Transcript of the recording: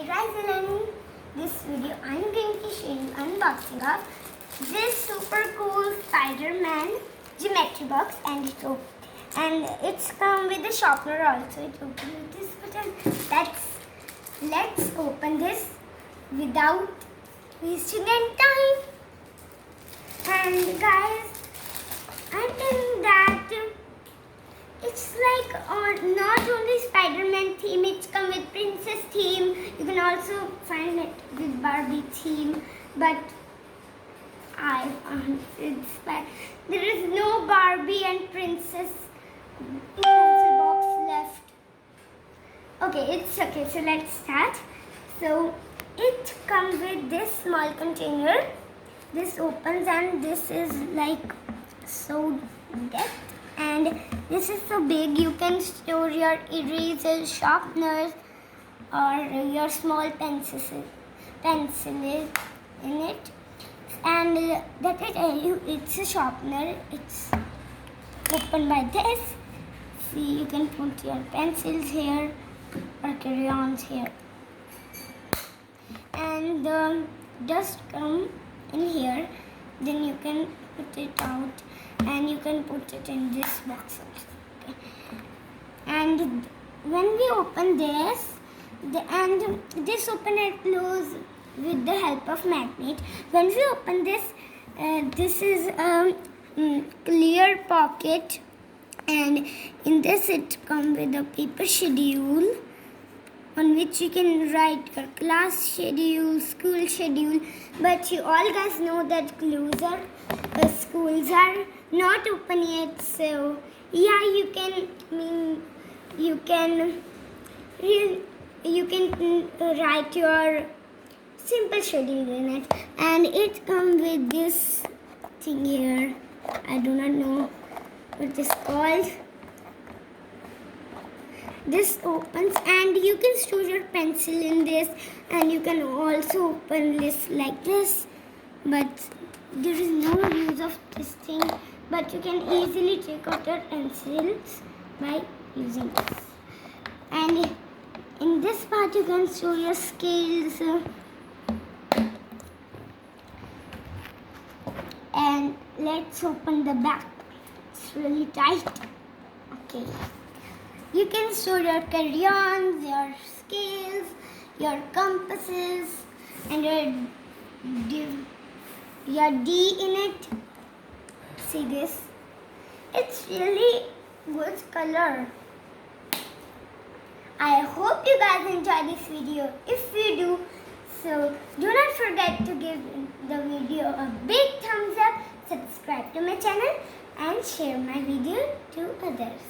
Hey guys, and in this video I'm going to show you unboxing of this super cool Spider-Man geometry box, and it's come with a shopner also. It opens with this button. Let's open this without wasting any time. And guys, I think that it's like not only Spider-Man theme, it's come with princess theme. You can also find it with Barbie theme, but I found there is no Barbie and princess pencil box left. Okay, it's okay, so let's start. So it comes with this small container. This opens and this is like so depth. And this is so big, you can store your erasers, sharpeners, or your small pencils in it. And that I tell you, it's a sharpener. It's opened by this. See, you can put your pencils here or crayons here. And the dust come in here. Then you can put it out. And you can put it in this box also. Okay. And when we open this, this open and close with the help of magnet. When we open this, this is a clear pocket, and in this it comes with a paper schedule on which you can write your class schedule, school schedule. But you all guys know that schools are not open yet, so yeah, you can write your simple schedule in it. And it comes with this thing here. I do not know what it is called. This opens and you can store your pencil in this, and you can also open this like this, but there is no use of this thing. But you can easily take out your pencils by using this. And in this part you can store your scales. And let's open the back. It's really tight. Okay. You can store your crayons, your scales, your compasses, and your D in it. See this? It's really good color. I hope you guys enjoy this video. If you do, so do not forget to give the video a big thumbs up, subscribe to my channel, and share my video to others.